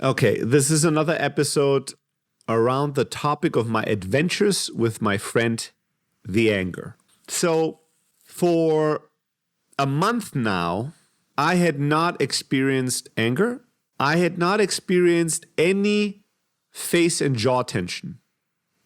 Okay, this is another episode around the topic of my adventures with my friend, the anger. So, for a month now, I had not experienced anger. I had not experienced any face and jaw tension.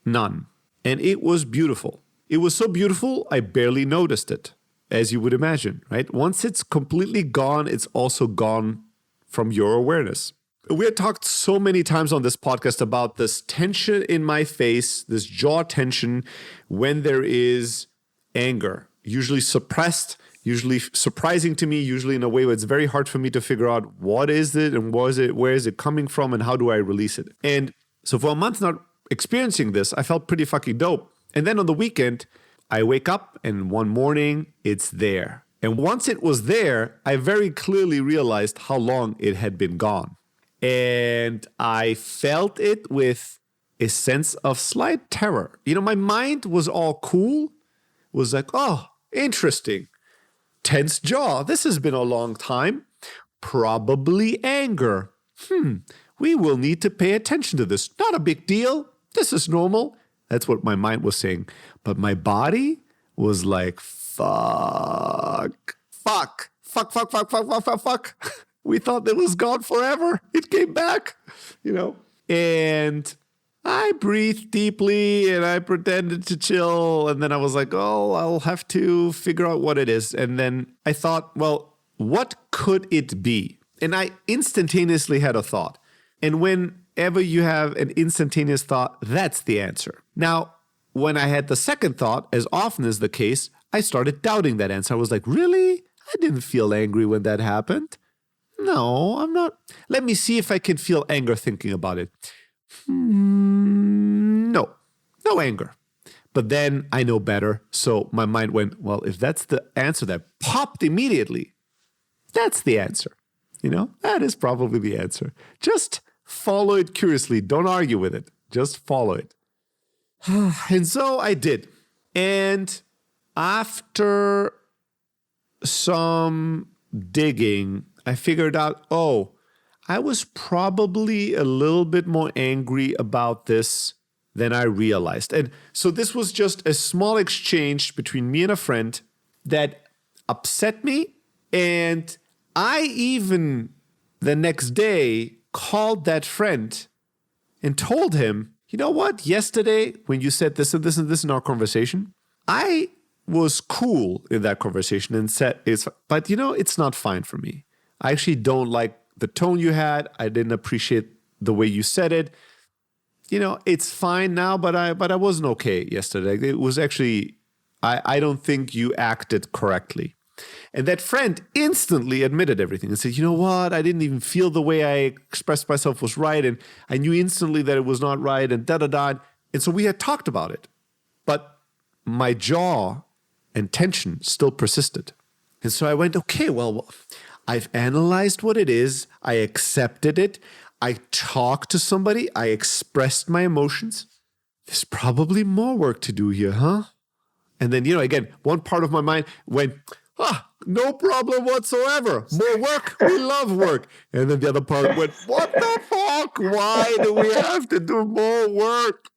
None. And it was beautiful. It was so beautiful, I barely noticed it, as you would imagine, right? Once it's completely gone, it's also gone from your awareness. We had talked so many times on this podcast about this tension in my face, this jaw tension when there is anger, usually suppressed, usually surprising to me, usually in a way where it's very hard for me to figure out what is it and where is it coming from and how do I release it. And so for a month not experiencing this, I felt pretty fucking dope. And then on the weekend, I wake up and one morning it's there. And once it was there, I very clearly realized how long it had been gone. And I felt it with a sense of slight terror. You know, my mind was all cool, was like, oh, interesting. Tense jaw. This has been a long time. Probably anger. We will need to pay attention to this. Not a big deal. This is normal. That's what my mind was saying. But my body was like, fuck. We thought it was gone forever. It came back, And I breathed deeply and I pretended to chill. And then I was like, oh, I'll have to figure out what it is. And then I thought, well, what could it be? And I instantaneously had a thought. And whenever you have an instantaneous thought, that's the answer. Now, when I had the second thought, as often is the case, I started doubting that answer. I was like, really? I didn't feel angry when that happened. No, I'm not. Let me see if I can feel anger thinking about it. No anger. But then I know better. So my mind went, well, if that's the answer that popped immediately, that's the answer. That is probably the answer. Just follow it curiously. Don't argue with it. Just follow it. And so I did. And after some digging, I figured out, I was probably a little bit more angry about this than I realized. And so this was just a small exchange between me and a friend that upset me. And I even the next day called that friend and told him, you know what? Yesterday, when you said this and this and this in our conversation, I was cool in that conversation and said, but it's not fine for me. I actually don't like the tone you had. I didn't appreciate the way you said it. It's fine now, but I wasn't okay yesterday. It was actually, I don't think you acted correctly. And that friend instantly admitted everything and said, you know what? I didn't even feel the way I expressed myself was right. And I knew instantly that it was not right and da-da-da. And so we had talked about it. But my jaw and tension still persisted. And so I went, okay, well, I've analyzed what it is. I accepted it. I talked to somebody. I expressed my emotions. There's probably more work to do here, huh? And then, again, one part of my mind went, no problem whatsoever. More work. We love work. And then the other part went, what the fuck? Why do we have to do more work?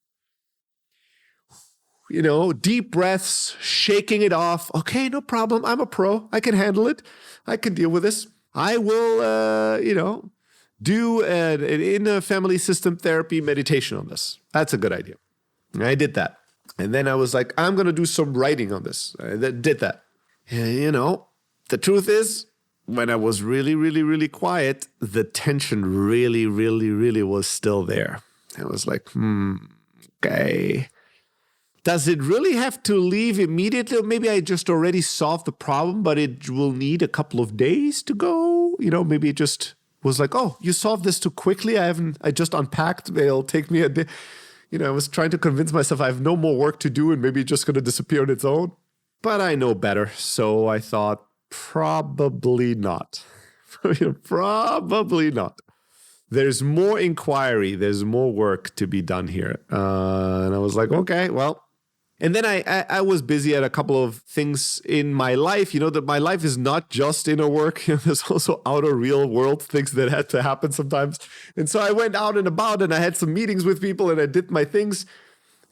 Deep breaths, shaking it off. Okay, no problem. I'm a pro. I can handle it. I can deal with this. I will, do an inner family system therapy meditation on this. That's a good idea. And I did that. And then I was like, I'm going to do some writing on this. I did that. And, the truth is, when I was really, really, really quiet, the tension really, really, really was still there. I was like, okay. Does it really have to leave immediately? Or maybe I just already solved the problem, but it will need a couple of days to go. Maybe it just was like, oh, you solved this too quickly. I just unpacked. It'll take me a day. I was trying to convince myself I have no more work to do and maybe it's just going to disappear on its own. But I know better. So I thought, probably not. Probably not. There's more inquiry. There's more work to be done here. And I was like, okay, well, And then I was busy at a couple of things in my life. That my life is not just inner work. There's also outer real world things that had to happen sometimes. And so I went out and about and I had some meetings with people and I did my things.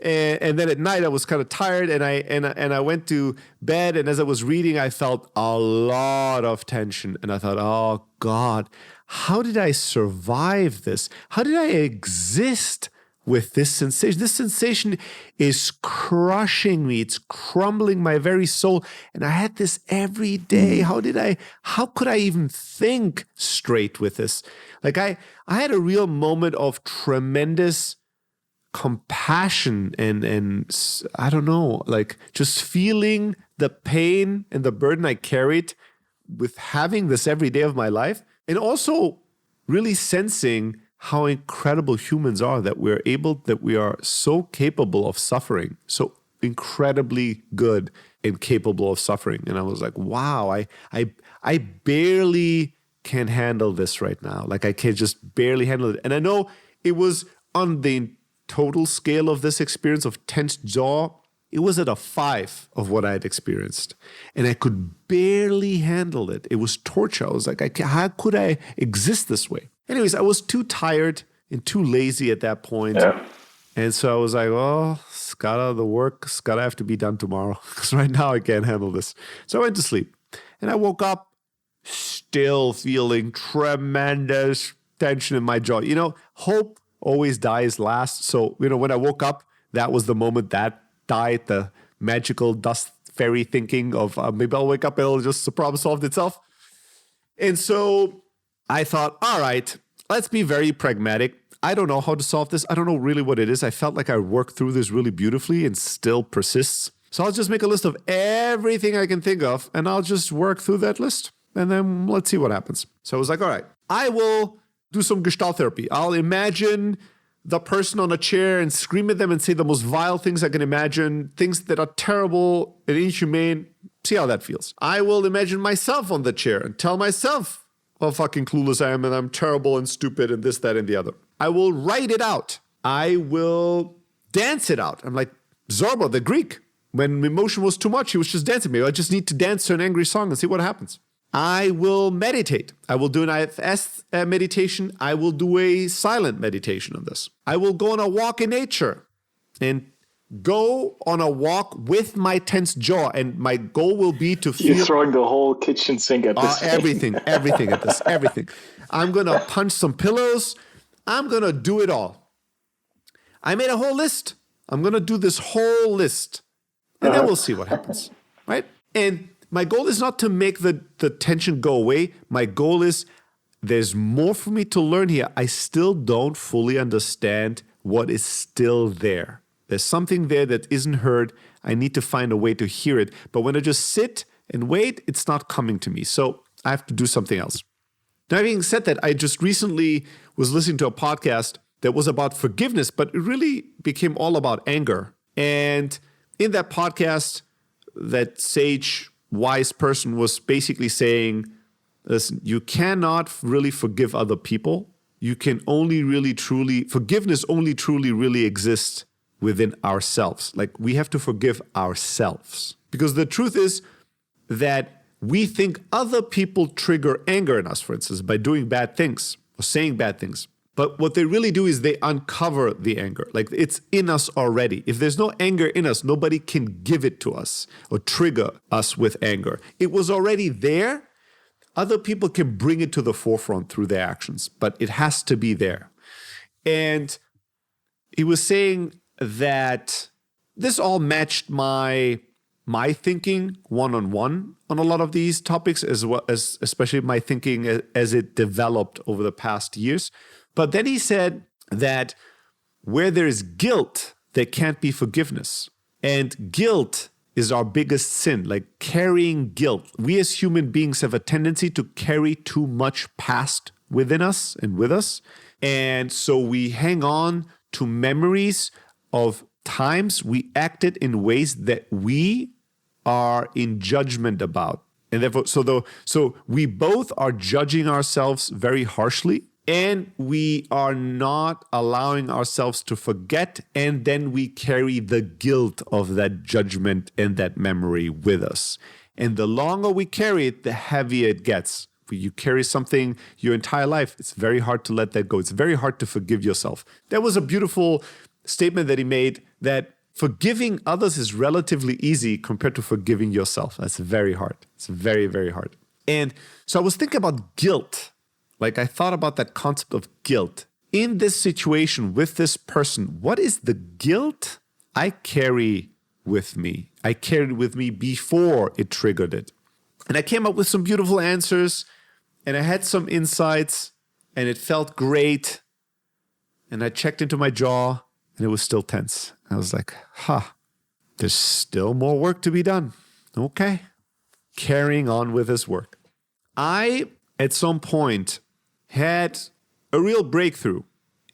And then at night I was kind of tired and I went to bed. And as I was reading, I felt a lot of tension. And I thought, oh God, how did I survive this? How did I exist with this sensation? This sensation is crushing me. It's crumbling my very soul. And I had this every day. How could I even think straight with this? Like I had a real moment of tremendous compassion and I don't know, like just feeling the pain and the burden I carried with having this every day of my life. And also really sensing how incredible humans are, that we are so capable of suffering, so incredibly good and capable of suffering. And I was like, wow, I barely can handle this right now. Like I can just barely handle it. And I know it was on the total scale of this experience of tensed jaw, it was at a 5 of what I had experienced. And I could barely handle it. It was torture. I was like, how could I exist this way? Anyways, I was too tired and too lazy at that point. Yeah. And so I was like, the work's gotta have to be done tomorrow because right now I can't handle this. So I went to sleep and I woke up still feeling tremendous tension in my jaw. Hope always dies last. So, when I woke up, that was the moment that died, the magical dust fairy thinking of maybe I'll wake up and it'll just the problem solved itself. And so I thought, all right, let's be very pragmatic. I don't know how to solve this. I don't know really what it is. I felt like I worked through this really beautifully and still persists. So I'll just make a list of everything I can think of and I'll just work through that list and then let's see what happens. So I was like, all right, I will do some Gestalt therapy. I'll imagine the person on a chair and scream at them and say the most vile things I can imagine, things that are terrible and inhumane. See how that feels. I will imagine myself on the chair and tell myself how fucking clueless I am and I'm terrible and stupid and this, that, and the other. I will write it out. I will dance it out. I'm like Zorba, the Greek. When emotion was too much, he was just dancing. Maybe I just need to dance to an angry song and see what happens. I will meditate. I will do an IFS meditation. I will do a silent meditation on this. I will go on a walk in nature and go on a walk with my tense jaw. And my goal will be to feel... You're throwing the whole kitchen sink at this. Everything at this, everything. I'm going to punch some pillows. I'm going to do it all. I made a whole list. I'm going to do this whole list. And then we'll see what happens, right? And my goal is not to make the tension go away. My goal is there's more for me to learn here. I still don't fully understand what is still there. There's something there that isn't heard. I need to find a way to hear it. But when I just sit and wait, it's not coming to me. So I have to do something else. Now, having said that, I just recently was listening to a podcast that was about forgiveness, but it really became all about anger. And in that podcast, that sage, wise person was basically saying, listen, you cannot really forgive other people. You can only really truly, forgiveness only truly really exists within ourselves. Like we have to forgive ourselves. Because the truth is that we think other people trigger anger in us, for instance, by doing bad things or saying bad things. But what they really do is they uncover the anger. Like it's in us already. If there's no anger in us, nobody can give it to us or trigger us with anger. It was already there. Other people can bring it to the forefront through their actions, but it has to be there. And he was saying that this all matched my thinking one-on-one on a lot of these topics, as well as especially my thinking as it developed over the past years. But then he said that where there's guilt, there can't be forgiveness. And guilt is our biggest sin, like carrying guilt. We as human beings have a tendency to carry too much past within us and with us. And so we hang on to memories of times we acted in ways that we are in judgment about. And therefore, so we both are judging ourselves very harshly. And we are not allowing ourselves to forget. And then we carry the guilt of that judgment and that memory with us. And the longer we carry it, the heavier it gets. You carry something your entire life, it's very hard to let that go. It's very hard to forgive yourself. That was a beautiful statement that he made, that forgiving others is relatively easy compared to forgiving yourself. That's very hard. It's very, very hard. And so I was thinking about guilt. Like I thought about that concept of guilt. In this situation with this person, what is the guilt I carry with me? I carried with me before it triggered it. And I came up with some beautiful answers, and I had some insights, and it felt great. And I checked into my jaw, and it was still tense. I was like, there's still more work to be done. Okay. Carrying on with this work. I, at some point, had a real breakthrough.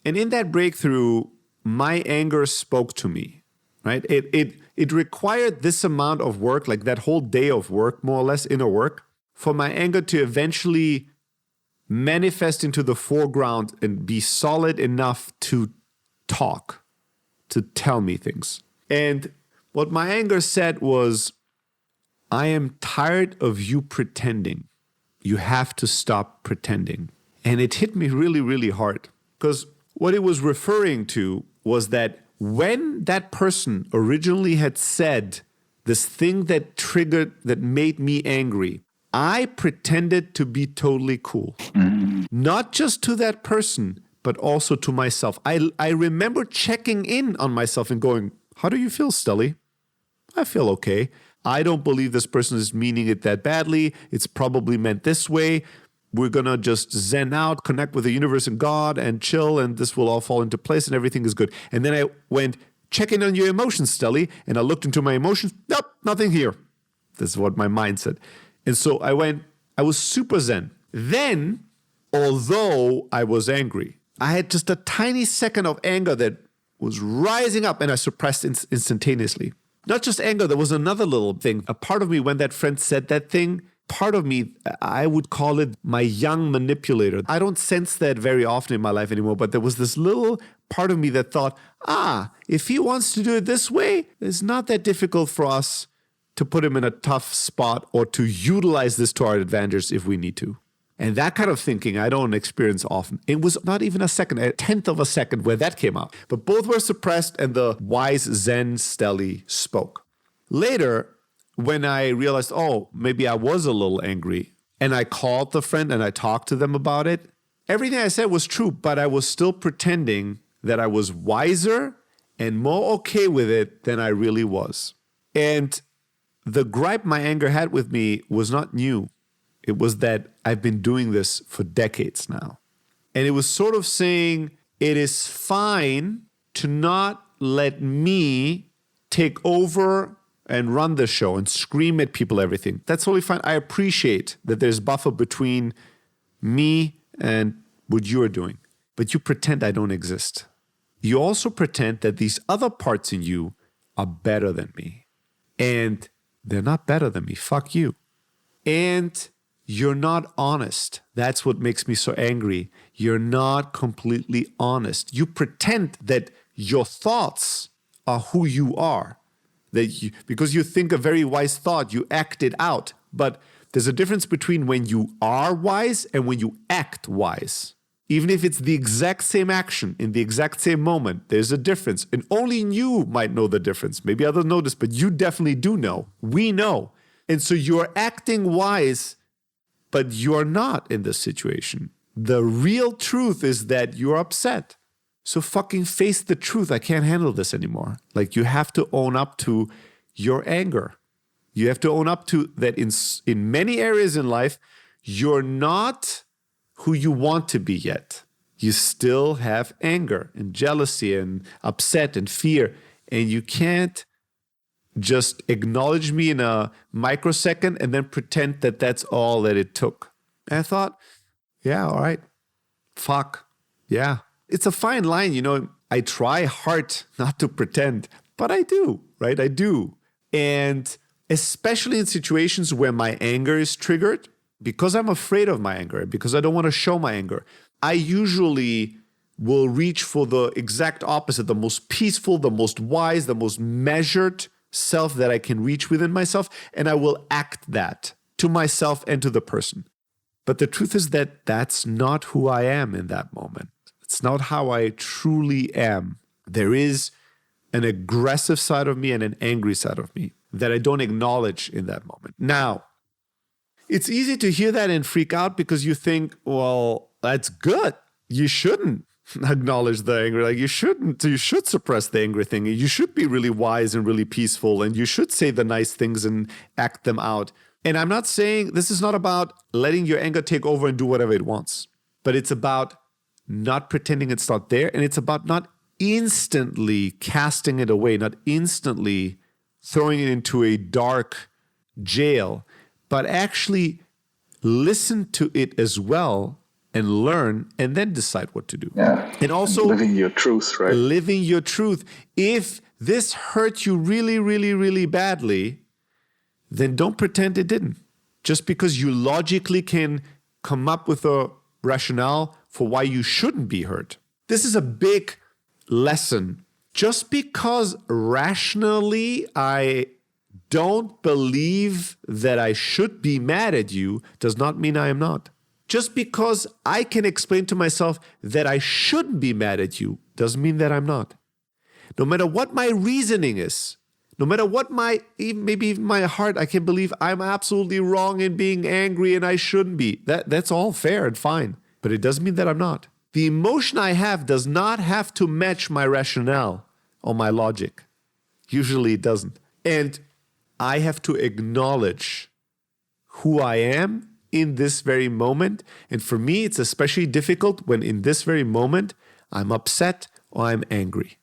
And in that breakthrough, my anger spoke to me, right? It required this amount of work, like that whole day of work, more or less inner work, for my anger to eventually manifest into the foreground and be solid enough to talk, to tell me things. And what my anger said was, I am tired of you pretending. You have to stop pretending. And it hit me really, really hard, because what it was referring to was that when that person originally had said this thing that triggered, that made me angry, I pretended to be totally cool. Not just to that person, but also to myself. I remember checking in on myself and going, how do you feel, Stelly? I feel okay. I don't believe this person is meaning it that badly. It's probably meant this way. We're going to just zen out, connect with the universe and God and chill, and this will all fall into place and everything is good. And then I went, check in on your emotions, Stelly. And I looked into my emotions. Nope, nothing here. This is what my mind said. And so I was super zen. Then, although I was angry, I had just a tiny second of anger that was rising up, and I suppressed instantaneously. Not just anger, there was another little thing. A part of me, when that friend said that thing, part of me, I would call it my young manipulator. I don't sense that very often in my life anymore, but there was this little part of me that thought, if he wants to do it this way, it's not that difficult for us to put him in a tough spot or to utilize this to our advantage if we need to. And that kind of thinking I don't experience often. It was not even a second, a tenth of a second where that came out. But both were suppressed, and the wise Zen Stelly spoke. Later, when I realized, maybe I was a little angry, and I called the friend and I talked to them about it, everything I said was true, but I was still pretending that I was wiser and more okay with it than I really was. And the gripe my anger had with me was not new. It was that I've been doing this for decades now. And it was sort of saying, it is fine to not let me take over and run the show and scream at people, everything. That's totally fine. I appreciate that there's buffer between me and what you're doing. But you pretend I don't exist. You also pretend that these other parts in you are better than me. And they're not better than me. Fuck you. And you're not honest. That's what makes me so angry. You're not completely honest. You pretend that your thoughts are who you are. Because you think a very wise thought, you act it out. But there's a difference between when you are wise and when you act wise. Even if it's the exact same action in the exact same moment, there's a difference. And only you might know the difference. Maybe others know this, but you definitely do know. We know. And so you're acting wise, but you're not in this situation. The real truth is that you're upset. So fucking face the truth. I can't handle this anymore. Like, you have to own up to your anger. You have to own up to that in many areas in life, you're not who you want to be yet. You still have anger and jealousy and upset and fear. And you can't just acknowledge me in a microsecond and then pretend that that's all that it took. And I thought, yeah, all right. Fuck. Yeah. It's a fine line, I try hard not to pretend, but I do, right? I do. And especially in situations where my anger is triggered, because I'm afraid of my anger, because I don't want to show my anger, I usually will reach for the exact opposite, the most peaceful, the most wise, the most measured self that I can reach within myself, and I will act that to myself and to the person. But the truth is that that's not who I am in that moment. It's not how I truly am. There is an aggressive side of me and an angry side of me that I don't acknowledge in that moment. Now, it's easy to hear that and freak out because you think, well, that's good. You shouldn't acknowledge the anger. Like you should suppress the angry thing. You should be really wise and really peaceful, and you should say the nice things and act them out. And I'm not saying this is not about letting your anger take over and do whatever it wants, but it's about not pretending it's not there. And it's about not instantly casting it away, not instantly throwing it into a dark jail, but actually listen to it as well and learn and then decide what to do. Yeah. And also living your truth, right? Living your truth. If this hurt you really, really, really badly, then don't pretend it didn't. Just because you logically can come up with a rationale for why you shouldn't be hurt. This is a big lesson. Just because rationally I don't believe that I should be mad at you does not mean I am not. Just because I can explain to myself that I shouldn't be mad at you doesn't mean that I'm not. No matter what my reasoning is, no matter what maybe even my heart, I can believe I'm absolutely wrong in being angry and I shouldn't be. That's all fair and fine, but it doesn't mean that I'm not. The emotion I have does not have to match my rationale or my logic. Usually it doesn't. And I have to acknowledge who I am in this very moment. And for me, it's especially difficult when in this very moment, I'm upset or I'm angry.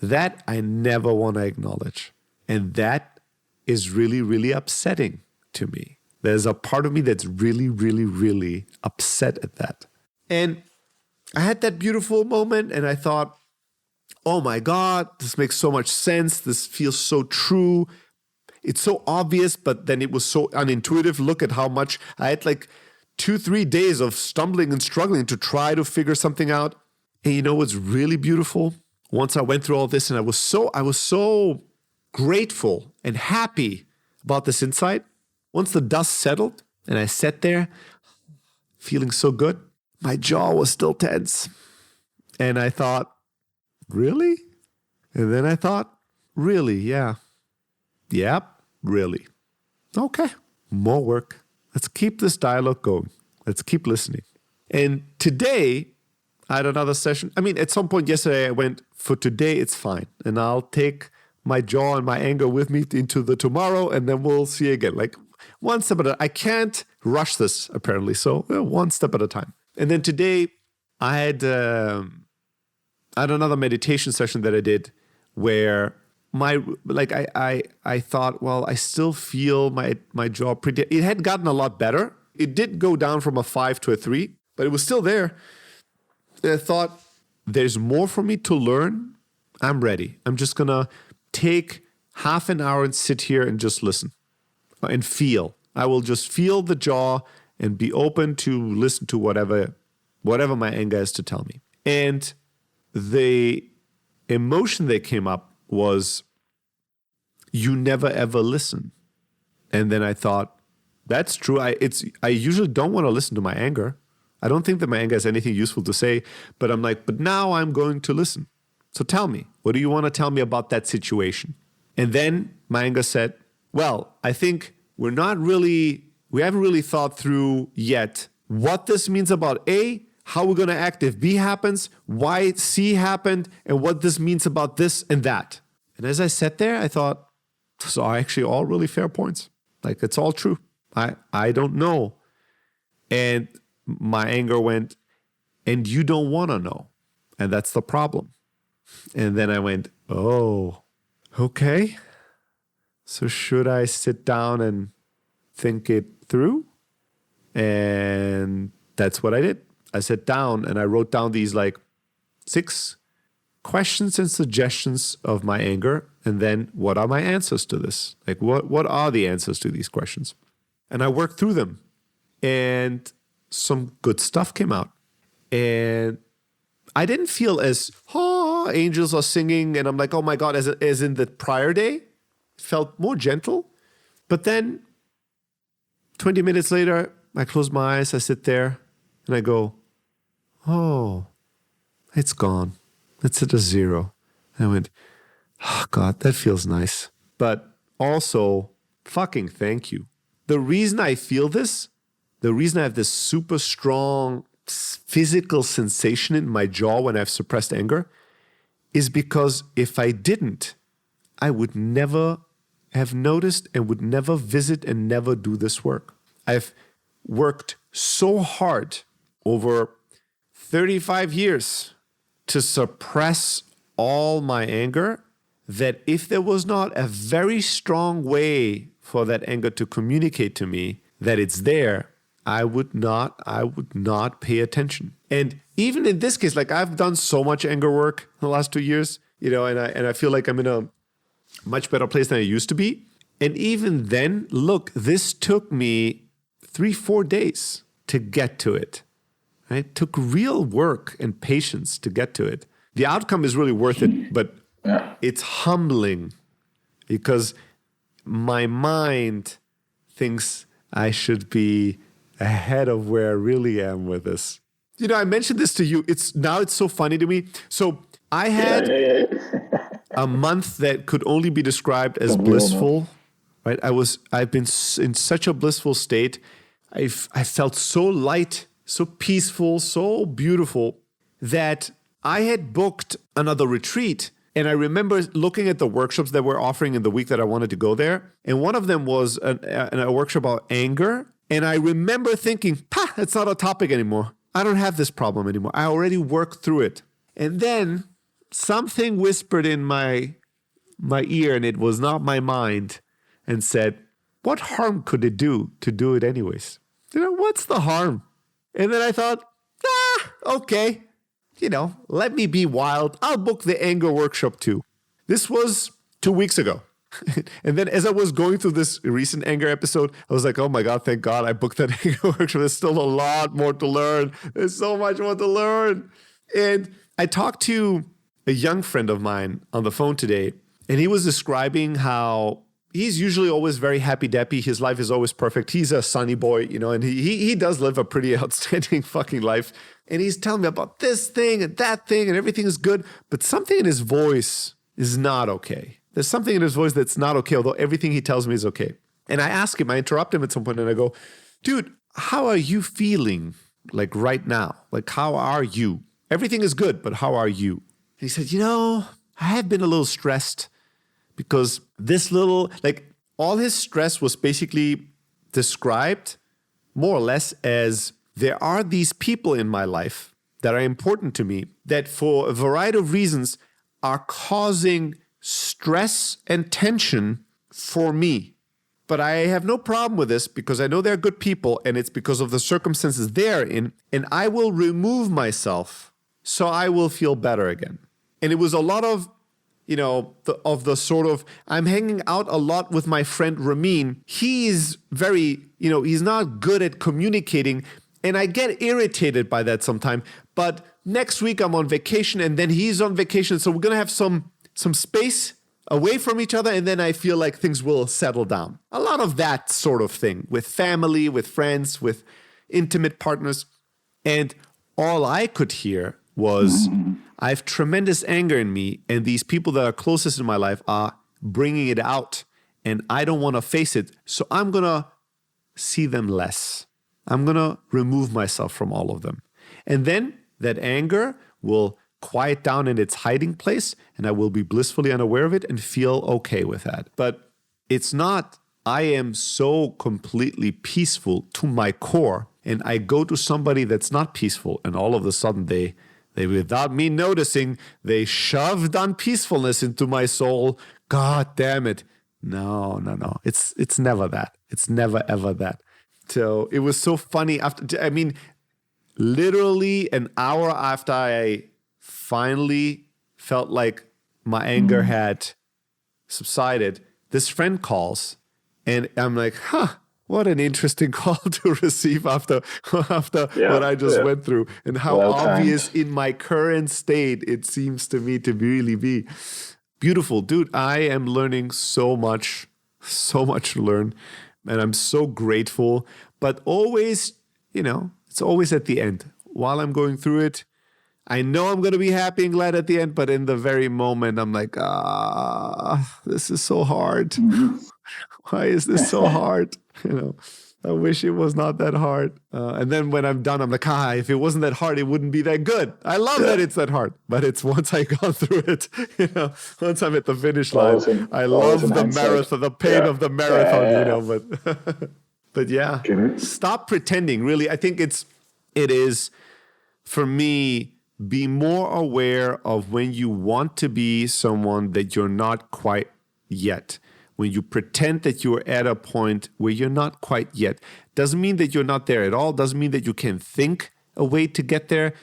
That I never want to acknowledge. And that is really, really upsetting to me. There's a part of me that's really, really, really upset at that. And I had that beautiful moment and I thought, oh my God, this makes so much sense. This feels so true. It's so obvious, but then it was so unintuitive. Look at how much I had, like 2-3 days of stumbling and struggling to try to figure something out. And you know what's really beautiful? Once I went through all this and I was so grateful and happy about this insight. Once the dust settled and I sat there feeling so good, my jaw was still tense. And I thought, really? And then I thought, really? Yeah. Yep, really. Okay, more work. Let's keep this dialogue going. Let's keep listening. And today, I had another session. I mean, at some point yesterday, I went, for today, it's fine. And I'll take my jaw and my anger with me into the tomorrow, and then we'll see again. Like one step at a time. I can't rush this, apparently. So one step at a time. And then today, I had another meditation session that I did where I thought, well, I still feel my jaw pretty. It had gotten a lot better. It did go down from a 5 to a 3, but it was still there. And I thought, there's more for me to learn. I'm ready. I'm just gonna take half an hour and sit here and just listen and feel. I will just feel the jaw and be open to listen to whatever my anger has to tell me. And the emotion that came up was, you never ever listen. And then I thought, that's true. I usually don't want to listen to my anger. I don't think that my anger has anything useful to say, but I'm like, but now I'm going to listen. So tell me, what do you want to tell me about that situation? And then my anger said, well, I think we haven't really thought through yet what this means about A, how we're going to act if B happens, why C happened, and what this means about this and that. And as I sat there, I thought, those are actually all really fair points. Like, it's all true. I don't know. And my anger went, and you don't want to know. And that's the problem. And then I went, oh, okay. So should I sit down and think it through? And that's what I did. I sat down and I wrote down these 6 questions and suggestions of my anger. And then what are my answers to this? Like, what are the answers to these questions? And I worked through them. And some good stuff came out. And I didn't feel as, angels are singing. And I'm like, oh my God, as in the prior day. It felt more gentle. But then 20 minutes later, I close my eyes, I sit there, and I go, oh, it's gone. It's at a zero. I went, oh God, that feels nice. But also, fucking thank you. The reason I feel this, the reason I have this super strong physical sensation in my jaw when I've suppressed anger is because if I didn't, I would never have noticed and would never visit and never do this work. I've worked so hard over 35 years to suppress all my anger that if there was not a very strong way for that anger to communicate to me that it's there, I would not pay attention. And even in this case, like I've done so much anger work in the last 2 years, and I feel like I'm in a much better place than I used to be. And even then, look, this took me 3-4 days to get to it. Right? It took real work and patience to get to it. The outcome is really worth it, but it's humbling because my mind thinks I should be ahead of where I really am with this. I mentioned this to you. It's so funny to me. So I had a month that could only be described as blissful, right? I've been in such a blissful state. I felt so light, so peaceful, so beautiful that I had booked another retreat. And I remember looking at the workshops that we're offering in the week that I wanted to go there. And one of them was a workshop about anger. And I remember thinking, it's not a topic anymore. I don't have this problem anymore. I already worked through it. And then something whispered in my ear, and it was not my mind, and said, what harm could it do to do it anyways? What's the harm? And then I thought, okay. Let me be wild. I'll book the anger workshop too. This was 2 weeks ago. And then as I was going through this recent anger episode, I was like, oh my God, thank God I booked that anger workshop. There's still a lot more to learn. There's so much more to learn. And I talked to a young friend of mine on the phone today, and he was describing how he's usually always very happy-dappy. His life is always perfect. He's a sunny boy, and he does live a pretty outstanding fucking life. And he's telling me about this thing and that thing and everything is good. But something in his voice is not okay. There's something in his voice that's not okay, although everything he tells me is okay. And I ask him, I interrupt him at some point and I go, dude, how are you feeling like right now? Like, how are you? Everything is good, but how are you? And he said, I have been a little stressed because all his stress was basically described more or less as there are these people in my life that are important to me that for a variety of reasons are causing stress and tension for me. But I have no problem with this because I know they're good people and it's because of the circumstances they're in, and I will remove myself so I will feel better again. And it was a lot of, I'm hanging out a lot with my friend Ramin. He's very, he's not good at communicating. And I get irritated by that sometimes. But next week I'm on vacation and then he's on vacation. So we're going to have some space away from each other. And then I feel like things will settle down. A lot of that sort of thing with family, with friends, with intimate partners. And all I could hear was, I have tremendous anger in me. And these people that are closest in my life are bringing it out. And I don't want to face it. So I'm going to see them less. I'm going to remove myself from all of them. And then that anger will quiet down in its hiding place, and I will be blissfully unaware of it and feel okay with that. But it's not, I am so completely peaceful to my core, and I go to somebody that's not peaceful, and all of a sudden they without me noticing, they shoved unpeacefulness into my soul. God damn it. No. It's never that. It's never, ever that. So it was so funny literally an hour after I finally felt like my anger had subsided, this friend calls and I'm like, what an interesting call to receive after Yeah, what I just yeah. went through, and how Well obvious timed. in my current state it seems to me to really be. Beautiful, dude. I am learning so much to learn, and I'm so grateful. But always, it's always at the end. While I'm going through it, I know I'm going to be happy and glad at the end, but in the very moment, I'm like, this is so hard. Why is this so hard? I wish it was not that hard. And then when I'm done, I'm like, if it wasn't that hard, it wouldn't be that good. I love that it's that hard, but it's once I gone through it, once I'm at the finish line, I Always in love the hindsight. marathon, the pain Yeah. of the marathon, Yeah. but yeah, Okay. stop pretending. Really, I think it is for me, be more aware of when you want to be someone that you're not quite yet. When you pretend that you're at a point where you're not quite yet. Doesn't mean that you're not there at all. Doesn't mean that you can think a way to get there.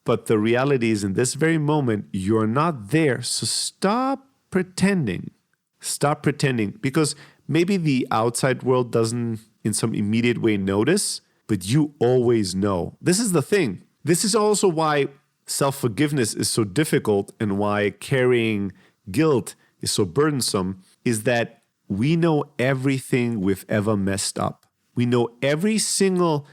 But the reality is, in this very moment, you're not there. So stop pretending. Stop pretending. Because maybe the outside world doesn't, in some immediate way, notice, but you always know. This is the thing. This is also why self-forgiveness is so difficult, and why carrying guilt is so burdensome, is that we know everything we've ever messed up. We know every single...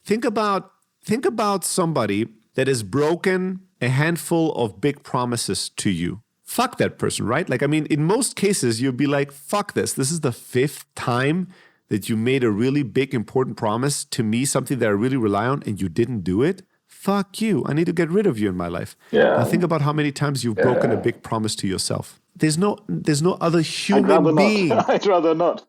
Think about somebody that has broken a handful of big promises to you. Fuck that person, right? In most cases, you'd be like, fuck this. This is the 5th time that you made a really big, important promise to me, something that I really rely on, and you didn't do it. Fuck you. I need to get rid of you in my life. Yeah. Now think about how many times you've broken a big promise to yourself. There's no other I'd human rather being. not. I'd rather not.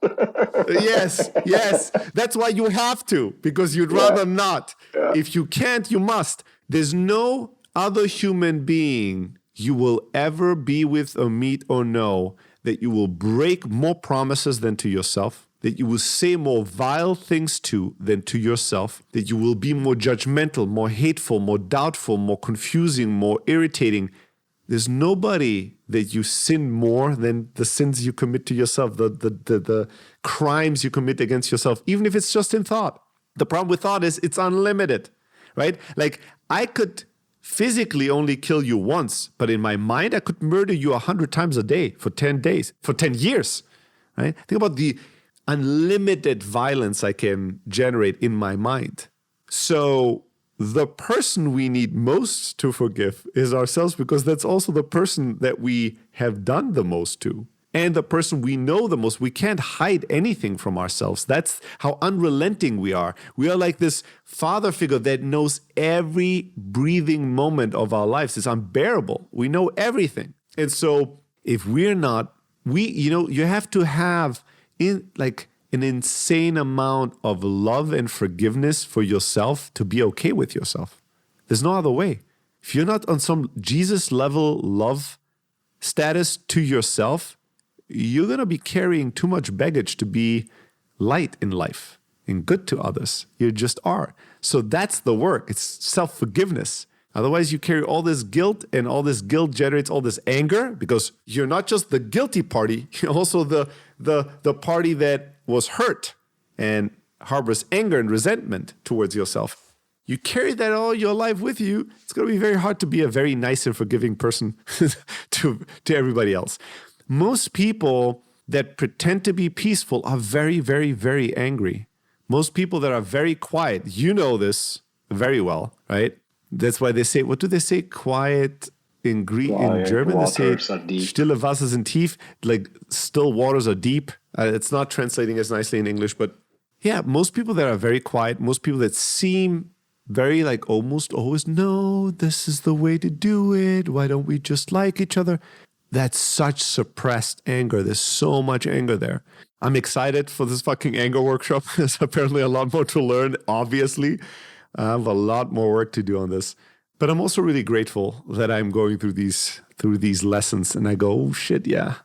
Yes. That's why you have to, because you'd rather not. Yeah. If you can't, you must. There's no other human being you will ever be with or meet or know that you will break more promises than to yourself, that you will say more vile things to than to yourself, that you will be more judgmental, more hateful, more doubtful, more confusing, more irritating. There's nobody that you sin more than the sins you commit to yourself, the crimes you commit against yourself, even if it's just in thought. The problem with thought is it's unlimited, right? Like, I could physically only kill you once, but in my mind, I could murder you 100 times a day for 10 days, for 10 years, right? Think about the unlimited violence I can generate in my mind. So the person we need most to forgive is ourselves, because that's also the person that we have done the most to, and the person we know the most. We can't hide anything from ourselves. That's how unrelenting we are. We are like this father figure that knows every breathing moment of our lives. It's unbearable. We know everything. And so if we're not, you have to have an insane amount of love and forgiveness for yourself to be okay with yourself. There's no other way. If you're not on some Jesus level love status to yourself, you're going to be carrying too much baggage to be light in life and good to others. You just are. So that's the work. It's self-forgiveness. Otherwise, you carry all this guilt, and all this guilt generates all this anger, because you're not just the guilty party, you're also the party that was hurt and harbors anger and resentment towards yourself. You carry that all your life with you. It's going to be very hard to be a very nice and forgiving person to everybody else. Most people that pretend to be peaceful are very, very, very angry. Most people that are very quiet, you know this very well, right? That's why they say, what do they say? Quiet in German, they say stille Wasser sind tief, like still waters are deep. It's not translating as nicely in English, but yeah, most people that are very quiet, most people that seem very like almost always, no, this is the way to do it. Why don't we just like each other? That's such suppressed anger. There's so much anger there. I'm excited for this fucking anger workshop. There's apparently a lot more to learn, obviously. I have a lot more work to do on this. But I'm also really grateful that I'm going through these lessons, and I go, oh shit, yeah,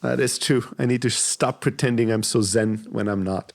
that is true. I need to stop pretending I'm so zen when I'm not.